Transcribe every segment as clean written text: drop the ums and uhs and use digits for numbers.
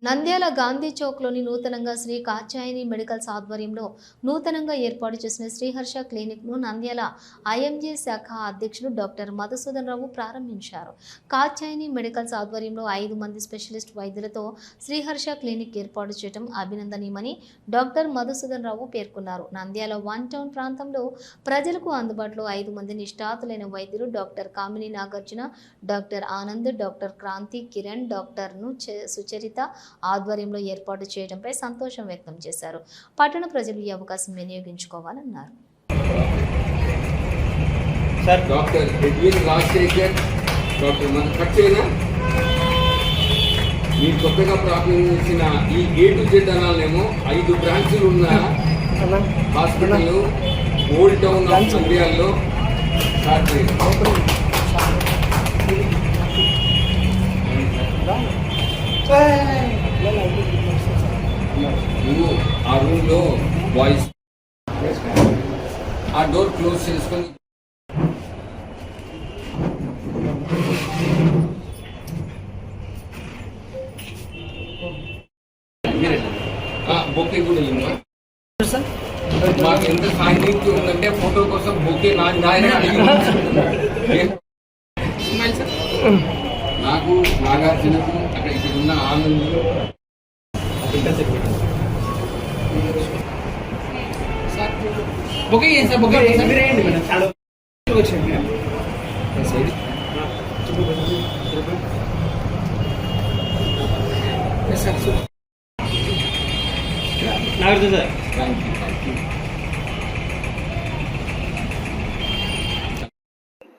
నంద్యాల గాంధీ చౌక్లోని నూతనంగా శ్రీ కాత్యాయని మెడికల్స్ ఆధ్వర్యంలో నూతనంగా ఏర్పాటు చేసిన శ్రీహర్ష క్లినిక్ను నంద్యాల ఐఎంజే శాఖ అధ్యక్షులు డాక్టర్ మధుసూదన్ రావు ప్రారంభించారు. కాత్యాయని మెడికల్స్ ఆధ్వర్యంలో 5 మంది స్పెషలిస్ట్ వైద్యులతో శ్రీహర్ష క్లినిక్ ఏర్పాటు చేయడం అభినందనీయమని డాక్టర్ మధుసూదన్ రావు పేర్కొన్నారు. నంద్యాల 1 టౌన్ ప్రాంతంలో ప్రజలకు అందుబాటులో 5 మంది నిష్ణాతులైన వైద్యులు డాక్టర్ కామిని నాగార్జున, డాక్టర్ ఆనంద్, డాక్టర్ క్రాంతి కిరణ్, డాక్టర్ను సుచరిత ఆధ్వర్యంలో ఏర్పాటు చేయడంపై సంతోషం వ్యక్తం చేశారు. పట్టణ ప్రజలు ఈ అవకాశం వినియోగించుకోవాలన్నారు. Sir doctor Edwin Rajasekhar, doctor మధుకర్చేనా మీరు కొత్తగా ప్రారంభించిన ఈ A to Z అనాలేమో 5 బ్రాంచులు ఉన్న హాస్పిటల్ ఓల్డ్ టౌన్ ఆఫ్ నంద్యాలలో స్టార్ట్ చేయాలి. నువ్వు ఆ రూమ్లో బాయ్స్ ఆ డోర్ క్లోజ్ చేసుకొని బొకే కూడా ఇవ్వమా. మాకు ఎంత సాంకేతిక ఉందంటే ఫోటో కోసం బొకే నాకు నాగార్జునకు అక్కడ ఇక్కడ ఉన్న ఆనంద్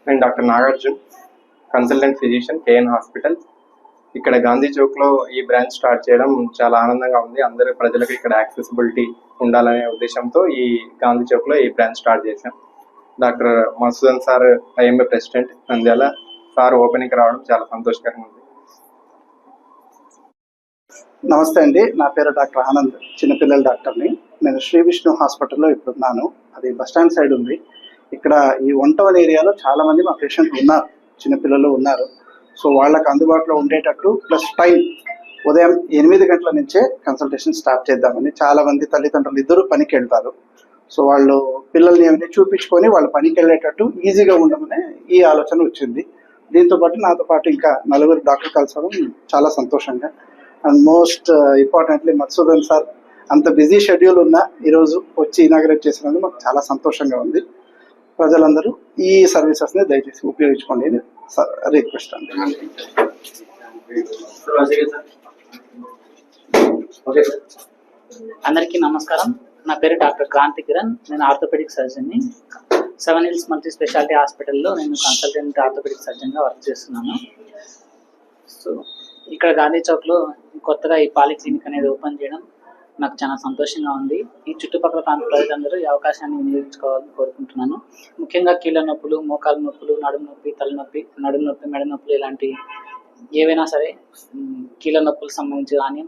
నేను doctor Nagarjun, consultant physician, KN hospital. ఇక్కడ గాంధీ చౌక్లో ఈ బ్రాంచ్ స్టార్ట్ చేయడం చాలా ఆనందంగా ఉంది. అందరి ప్రజలకు ఇక్కడ యాక్సెసిబిలిటీ ఉండాలనే ఉద్దేశంతో ఈ గాంధీ చౌక్లో ఈ బ్రాంచ్ స్టార్ట్ చేశాం. Doctor Madhusudan sir IMA president Nandyal sir ఓపెనింగ్కి రావడం చాలా సంతోషకరంగా ఉంది. నమస్తే అండి, నా పేరు డాక్టర్ ఆనంద్, చిన్నపిల్లల డాక్టర్ని. నేను శ్రీ విష్ణు హాస్పిటల్లో ఇప్పుడు ఉన్నాను. అది బస్టాండ్ సైడ్ ఉంది. ఇక్కడ ఈ 1 టౌన్ ఏరియాలో చాలా మంది మా పేషెంట్లు ఉన్నారు, చిన్నపిల్లలు ఉన్నారు. సో వాళ్ళకి అందుబాటులో ఉండేటట్టు ప్లస్ టైం ఉదయం 8 గంటల నుంచే కన్సల్టేషన్ స్టార్ట్ చేద్దామని. చాలా మంది తల్లిదండ్రులు ఇద్దరు పనికి వెళ్తారు. సో వాళ్ళు పిల్లల్ని ఏమైనా చూపించుకొని వాళ్ళు పనికి వెళ్ళేటట్టు ఈజీగా ఉండమనే ఈ ఆలోచన వచ్చింది. దీంతో పాటు నాతో పాటు ఇంకా 4 డాక్టర్ కలసడం చాలా సంతోషంగా. And most importantly Madhusudan sir అంత బిజీ షెడ్యూల్ ఉన్నా ఈరోజు వచ్చి ఇనాగ్రేట్ చేసినందుకు మాకు చాలా సంతోషంగా ఉంది. ప్రజలందరూ ఈ సర్వీసెస్ని దయచేసి ఉపయోగించుకోండి అని రిక్వెస్ట్ అండి. అందరికీ నమస్కారం. నా పేరు డాక్టర్ క్రాంతి కిరణ్. నేను ఆర్థోపెడిక్ సర్జన్ని. 7 Hills మల్టీ స్పెషాలిటీ హాస్పిటల్లో నేను కన్సల్టెంట్ ఆర్థోపెడిక్ సర్జన్గా వర్క్ చేస్తున్నాను. సో ఇక్కడ గాంధీ చౌక్లో కొత్తగా ఈ పాలిక్లినిక్ అనేది ఓపెన్ చేయడం నాకు చాలా సంతోషంగా ఉంది. ఈ చుట్టుపక్కల ప్రాంత ప్రజలందరూ ఈ అవకాశాన్ని వినియోగించుకోవాలని కోరుకుంటున్నాను. ముఖ్యంగా కీళ్ళ నొప్పులు, మోకాలు నొప్పులు, నడుము నొప్పి, తలనొప్పి, నడుము నొప్పి, మెడ నొప్పులు ఇలాంటి ఏవైనా సరే కీళ్ళ నొప్పులకు సంబంధించి కానీ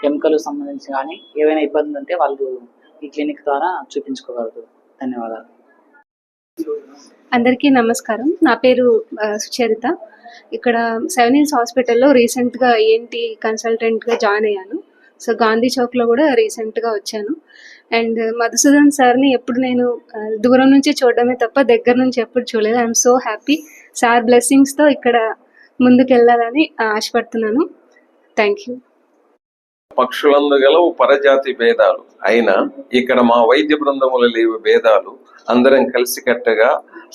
ఎముకలకు సంబంధించి కానీ ఏవైనా ఇబ్బందులు ఉంటే వాళ్ళు ఈ క్లినిక్ ద్వారా చూపించుకోగలరు. ధన్యవాదాలు. అందరికీ నమస్కారం. నా పేరు సుచరిత. ఇక్కడ 7 Hills హాస్పిటల్లో రీసెంట్గా ENT కన్సల్టెంట్గా జాయిన్ అయ్యాను. సో గాంధీ చౌక్లో కూడా రీసెంట్గా వచ్చాను. అండ్ మధుసూదన్ సార్ని ఎప్పుడు నేను దూరం నుంచి చూడడమే తప్ప దగ్గర నుంచి ఎప్పుడు చూడలేదు. I'm so happy. సార్ బ్లెస్సింగ్స్తో ఇక్కడ ముందుకు వెళ్ళాలని ఆశపడుతున్నాను. Thank you. పక్షులందు గలవు పరజాతి భేదాలు అయినా ఇక్కడ మా వైద్య బృందముల లేవు భేదాలు. అందరం కలిసికట్టుగా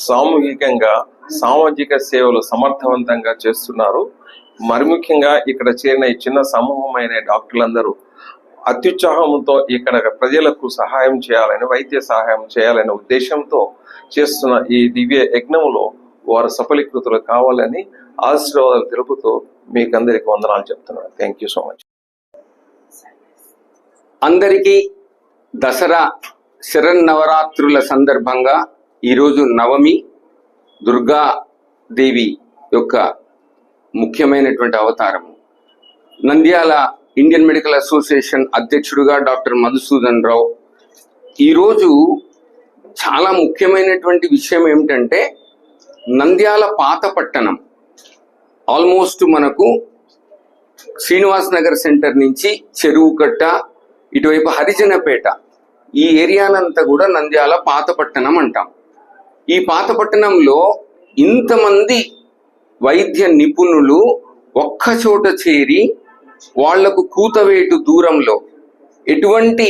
సామూహికంగా సామాజిక సేవలు సమర్థవంతంగా చేస్తున్నారు. మరి ముఖ్యంగా ఇక్కడ చేరిన ఈ చిన్న సమూహమైన డాక్టర్లందరూ అత్యుత్సాహంతో ఇక్కడ ప్రజలకు సహాయం చేయాలని, వైద్య సహాయం చేయాలనే ఉద్దేశంతో చేస్తున్న ఈ దివ్య యజ్ఞంలో వారు సఫలీకృతులు కావాలని ఆశీర్వాదాలు తెలుపుతూ మీకందరికి వందనాలు చెప్తున్నాను. Thank you so much. అందరికీ దసరా శరన్నవరాత్రుల సందర్భంగా ఈరోజు నవమి, దుర్గాదేవి యొక్క ముఖ్యమైనటువంటి అవతారము. నంద్యాల ఇండియన్ మెడికల్ అసోసియేషన్ అధ్యక్షుడుగా డాక్టర్ మధుసూదన్ రావు. ఈరోజు చాలా ముఖ్యమైనటువంటి విషయం ఏమిటంటే నంద్యాల పాత పట్టణం ఆల్మోస్ట్ మనకు శ్రీనివాస్ నగర్ సెంటర్ నుంచి చెరువుకట్ట, ఇటువైపు హరిజనపేట, ఈ ఏరియానంతా కూడా నంద్యాల పాతపట్టణం అంటాం. ఈ పాతపట్టణంలో ఇంతమంది వైద్య నిపుణులు ఒక్క చోట చేరి వాళ్లకు కూతవేటు దూరంలో ఎటువంటి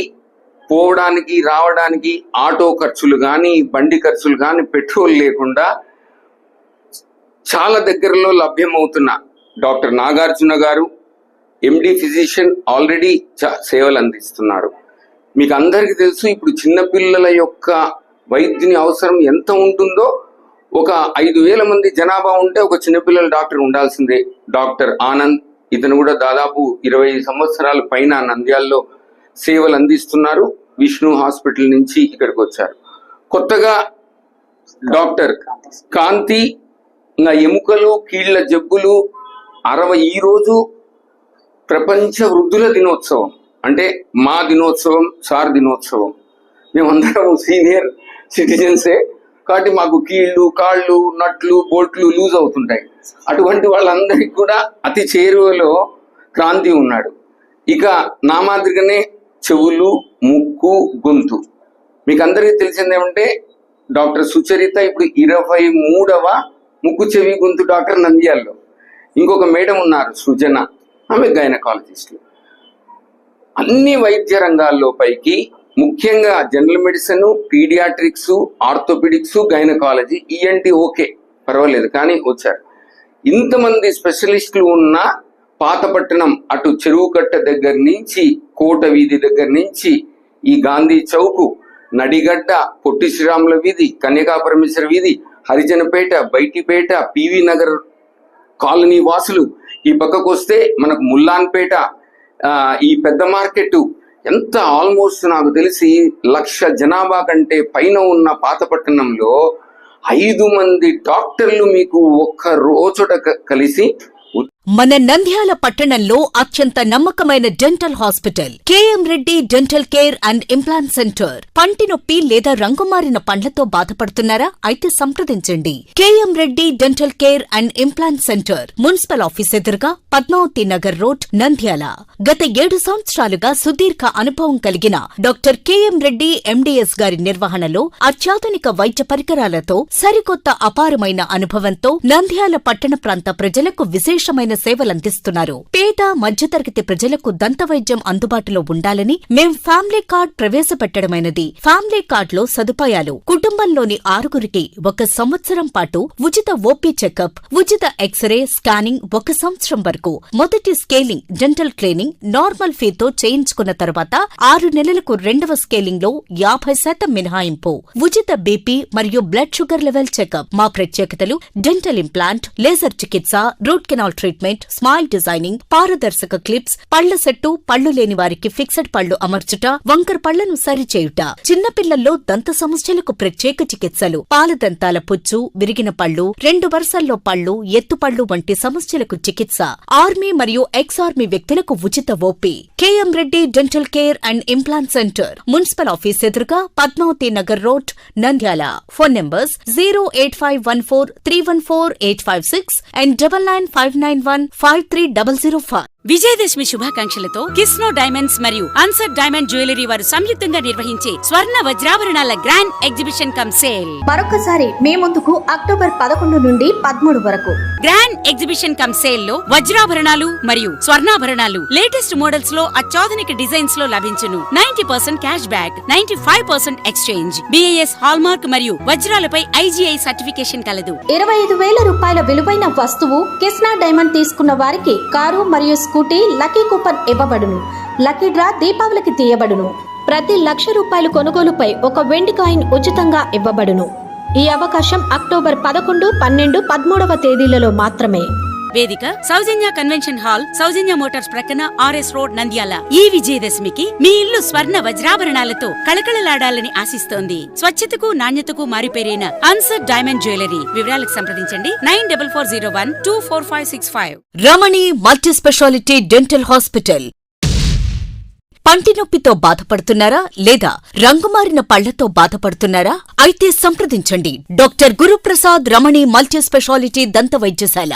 పోవడానికి రావడానికి ఆటో ఖర్చులు కానీ బండి ఖర్చులు కానీ పెట్రోల్ లేకుండా చాలా దగ్గరలో లభ్యమవుతున్న డాక్టర్ నాగార్జున గారు ఎండి ఫిజిషియన్ ఆల్రెడీ సేవలు అందిస్తున్నారు. మీకు అందరికీ తెలుసు, ఇప్పుడు చిన్నపిల్లల యొక్క వైద్యుని అవసరం ఎంత ఉంటుందో. ఒక 5,000 మంది జనాభా ఉంటే ఒక చిన్నపిల్లల డాక్టర్ ఉండాల్సిందే. డాక్టర్ ఆనంద్, ఇతను కూడా దాదాపు 20 సంవత్సరాల పైన నంద్యాలలో సేవలు అందిస్తున్నారు. విష్ణు హాస్పిటల్ నుంచి ఇక్కడికి వచ్చారు. కొత్తగా డాక్టర్ కాంతి, ఇంకా ఎముకలు కీళ్ల జబ్బులు 60. ఈ రోజు ప్రపంచ వృద్ధుల దినోత్సవం, అంటే మా దినోత్సవం, సార్ దినోత్సవం. మేమందరం సీనియర్ సిటిజన్సే కాబట్టి మాకు కీళ్ళు కాళ్ళు నట్లు బోల్ట్లు లూజ్ అవుతుంటాయి. అటువంటి వాళ్ళందరికీ కూడా అతి చేరువలో క్రాంతి ఉన్నాడు. ఇక నా మాదిరిగానే చెవులు, ముక్కు, గొంతు. మీకు అందరికీ తెలిసిందేమంటే డాక్టర్ సుచరిత ఇప్పుడు 23వ ముక్కు చెవి గొంతు డాక్టర్ నంద్యాలలో. ఇంకొక మేడం ఉన్నారు సృజన, ఆమె గైనకాలజిస్ట్. అన్ని వైద్య రంగాల్లో పైకి ముఖ్యంగా general medicine, paediatrics, orthopaedics, gynaecology, ENT okay పర్వాలేదు కానీ వచ్చారు. ఇంతమంది స్పెషలిస్టులు ఉన్న పాతపట్టణం, అటు చెరువుకట్ట దగ్గర నుంచి, కోట వీధి దగ్గర నుంచి, ఈ గాంధీ చౌకు, నడిగడ్డ, పొట్టి శ్రీరాముల వీధి, కన్యకాపరమేశ్వర వీధి, హరిజనపేట, బైటిపేట, పివి నగర్ కాలనీ వాసులు, ఈ పక్కకు వస్తే మనకు ముల్లాన్పేట, ఈ పెద్ద మార్కెట్, ఎంత ఆల్మోస్ట్ నాకు తెలిసి 1,00,000 జనాభా కంటే పైన ఉన్న పాతపట్టణంలో 5 మంది డాక్టర్లు మీకు ఒక్క రోజుట కలిసి. మన నంద్యాల పట్టణంలో అత్యంత నమ్మకమైన dental hospital KM Reddy dental care and implant centre. పంటి నొప్పి లేదా రంగుమారిన పండ్లతో బాధపడుతున్నారా? అయితే సంప్రదించండి. KM Reddy dental care and implant centre, municipal office ఎదురుగా, పద్మావతి నగర్ రోడ్, నంద్యాల. గత 7 సంవత్సరాలుగా సుదీర్ఘ అనుభవం కలిగిన డాక్టర్ కేఎం రెడ్డి ఎండిఎస్ గారి నిర్వహణలో అత్యాధునిక వైద్య పరికరాలతో, సరికొత్త అపారమైన అనుభవంతో నంద్యాల పట్టణ ప్రాంత ప్రజలకు విశేషమైన సేవలందిస్తున్నారు. పేద మధ్యతరగతి ప్రజలకు దంత వైద్యం అందుబాటులో ఉండాలని మేం ఫ్యామిలీ కార్డ్ ప్రవేశపెట్టడమైనది. ఫ్యామిలీ కార్డ్ లో సదుపాయాలు: కుటుంబంలోని 6గురికి 1 సంవత్సరం పాటు ఉచిత ఓపీ చెకప్, ఉచిత ఎక్స్రే స్కానింగ్ 1 సంవత్సరం వరకు, మొదటి స్కేలింగ్ డెంటల్ క్లీనింగ్ నార్మల్ ఫీతో చేయించుకున్న తర్వాత 6 నెలలకు 2వ స్కేలింగ్ లో 50% మినహాయింపు, ఉచిత బీపీ మరియు బ్లడ్ షుగర్ లెవెల్ చెకప్. మా ప్రత్యేకతలు: డెంటల్ ఇంప్లాంట్, లేజర్ చికిత్స, root canal treatment, smile designing, పారదర్శక క్లిప్స్, పళ్ల సెట్టు, పళ్లు లేని వారికి ఫిక్సెడ్ పళ్లు అమర్చుట, వంకర పళ్లను సరిచేయుట, చిన్నపిల్లల్లో దంత సమస్యలకు ప్రత్యేక చికిత్సలు, పాలదంతాల పుచ్చు, విరిగిన పళ్లు, 2 వరుసల్లో పళ్లు, ఎత్తుపళ్లు వంటి సమస్యలకు చికిత్స, ఆర్మీ మరియు ఎక్స్ ఆర్మీ వ్యక్తులకు ఉచిత OP. KM Reddy dental care and implant centre, municipal office ఎదురుగా, Padmavathi Nagar road, Nandyal. Phone numbers 08514314856 and 9959153005. Vijayadashami శుభాకాంక్షలతో కిస్నో డైమండ్స్ మరియు అన్సర్ డైమండ్ జ్యువెలరీ వారు సంయుక్తంగా నిర్వహించే స్వర్ణ వజ్రాభరణాల గ్రాండ్ ఎగ్జిబిషన్ కమ్ సేల్ మరొకసారి మే ముందుకు అక్టోబర్ 11 నుండి 13 వరకు గ్రాండ్ ఎగ్జిబిషన్ కమ్ సేల్ లో వజ్రాభరణాలు మరియు స్వర్ణాభరణాలు లేటెస్ట్ మోడల్స్ లో అత్యాధునిక డిజైన్స్ లో లభించును. 90% cash back, 95% exchange, BAS hallmark మరియు వజ్రాలపై ఐజీఐ సర్టిఫికేషన్ కలదు. 25,000 రూపాయల విలువైన వస్తువు కిస్నా డైమండ్ తీసుకున్న వారికి కారు మరియు స్కూటీ లక్కీ కూపన్ ఇవ్వబడును. లక్కీ డ్రా దీపావళికి తీయబడును. ప్రతి 1,00,000 రూపాయల కొనుగోలుపై 1 వెండి కాయిన్ ఉచితంగా ఇవ్వబడును. ఈ అవకాశం అక్టోబర్ 11, 12, 13వ తేదీలలో మాత్రమే. వేదిక సౌజన్య కన్వెన్షన్ హాల్, సౌజన్య మోటార్స్ ప్రక్కన, ఆర్ఎస్ రోడ్, నంద్యాల. ఈ విజయదశమికి మీ ఇల్లు స్వర్ణ వజ్రాభరణాలతో కళకళలాడాలని ఆశిస్తోంది. స్వచ్ఛతకు నాణ్యతకు మారిపేరైన అన్సర్ డైమండ్ జ్యువెలరీ. వివరాలకు సంప్రదించండి 9441244565. రమణి మల్టీ స్పెషాలిటీ డెంటల్ హాస్పిటల్. పంటి నొప్పితో బాధపడుతున్నారా లేదా రంగుమారిన పళ్లతో బాధపడుతున్నారా? అయితే సంప్రదించండి డాక్టర్ గురుప్రసాద్ రమణి మల్టీ స్పెషాలిటీ దంత వైద్యశాల.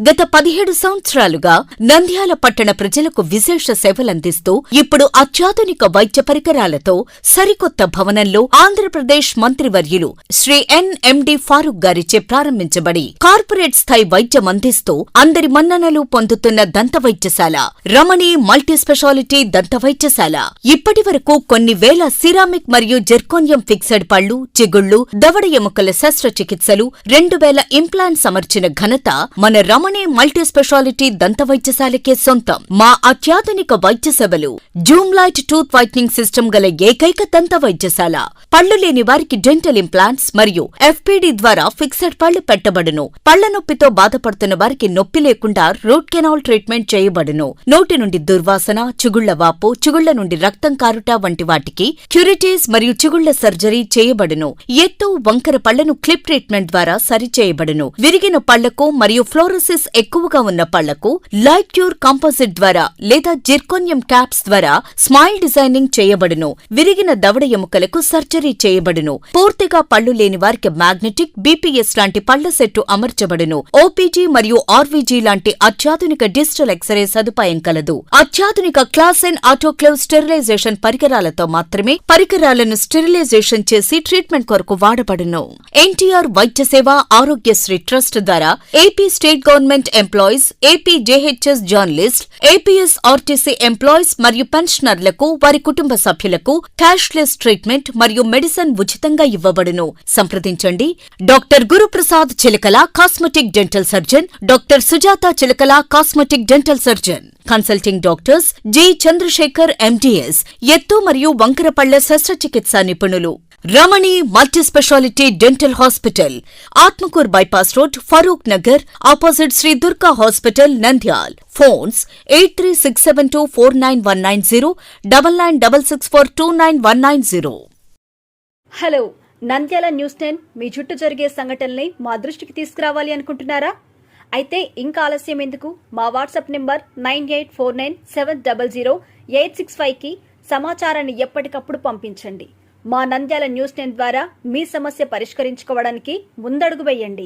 గత 17 సంవత్సరాలుగా నంద్యాల పట్టణ ప్రజలకు విశేష సేవలందిస్తూ ఇప్పుడు అత్యాధునిక వైద్య పరికరాలతో సరికొత్త భవనంలో ఆంధ్రప్రదేశ్ మంత్రివర్యులు శ్రీ ఎన్ఎండి ఫారూక్ గారిచే ప్రారంభించబడి కార్పొరేట్ స్థాయి వైద్యం అందిస్తూ అందరి మన్ననలు పొందుతున్న దంత వైద్యశాల రమణి మల్టీ స్పెషాలిటీ దంత వైద్యశాల ఇప్పటి వరకు కొన్ని వేల సిరామిక్ మరియు జెర్కోనియం ఫిక్సెడ్ పళ్లు, చిగుళ్లు, దవడ ఎముకల శస్త్రచికిత్సలు, 2000 ఇంప్లాంట్స్ అమర్చిన ఘనత మన రమణి మల్టీ స్పెషాలిటీ దంత వైద్యశాలకే సొంతం. మా అత్యాధునిక వైద్య సేవలు Zoom light tooth whitening system గల ఏకైక దంత వైద్యశాల. పళ్లు లేని వారికి డెంటల్ ఇంప్లాంట్స్ మరియు ఎఫ్పిడి ద్వారా ఫిక్సెడ్ పళ్లు పెట్టబడును. పళ్ల నొప్పితో బాధపడుతున్న వారికి నొప్పి లేకుండా రూట్ కెనాల్ ట్రీట్మెంట్ చేయబడును. నోటి నుండి దుర్వాసన, చిగుళ్ల వాపు, చిగుళ్ల నుండి రక్తం కారుట వంటి వాటికి క్యూరిటీస్ మరియు చిగుళ్ల సర్జరీ చేయబడును. ఎత్తు, వంకర పళ్లను క్లిప్ ట్రీట్మెంట్ ద్వారా సరిచేయబడును. విరిగిన పళ్లకు మరియు ఫ్లోరోసిస్ ఎక్కువగా ఉన్న పళ్లకు లైట్ క్యూర్ కాంపోజిట్ ద్వారా లేదా జిర్కోనియం క్యాప్స్ ద్వారా స్మైల్ డిజైనింగ్ చేయబడును. విరిగిన దవడ ఎముకలకు సర్జరీ చేయబడును. పూర్తిగా పళ్లు లేని వారికి మ్యాగ్నెటిక్, బీపీఎస్ లాంటి పళ్ల సెట్టు అమర్చబడును. ఓపీజీ మరియు ఆర్వీజీ లాంటి అత్యాధునిక డిజిటల్ ఎక్స్రే సదుపాయం కలదు. అత్యాధునిక క్లాస్ ఎన్ ఆటోక్లేవ్ స్టెరిలైజేషన్ పరికరాలతో మాత్రమే పరికరాలను స్టెరిలైజేషన్ చేసి ట్రీట్మెంట్ కొరకు వాడబడును. ఎన్టీఆర్ వైద్య సేవ ఆరోగ్యశ్రీ ట్రస్ట్ ద్వారా AP state government employees, AP JHS journalist, APS RTC employees మరియు పెన్షనర్లకు వారి కుటుంబ సభ్యులకు క్యాష్లెస్ ట్రీట్మెంట్ మరియు మెడిసిన్ ఉచితంగా ఇవ్వబడును. సంప్రదించండి. Doctor Guruprasad Chilakala, cosmetic dental surgeon, doctor Sujatha Chilakala, cosmetic dental surgeon. Consulting doctors G Chandrasekhar MDS, ఎత్తు మరియు వంకర పళ్ల శస్త్రచికిత్సా నిపుణులు. Ramani multi speciality dental hospital, Atmakur bypass road, Farooq Nagar, opposite Shri Durga hospital, Nandyal. Phones 8367249190, 9966429190. Hello, Nandyal news 10 మీ చుట్టూ జరిగే సంఘటనల్ని మా దృష్టికి తీసుకురావాలి అనుకుంటున్నారా? అయితే ఇంకా ఆలస్యం ఎందుకు? మా వాట్సాప్ నెంబర్ 9849700865కి సమాచారాన్ని ఎప్పటికప్పుడు పంపించండి. మా నంద్యాల న్యూస్ 10 ద్వారా మీ సమస్య పరిష్కరించుకోవడానికి ముందడుగు వేయండి.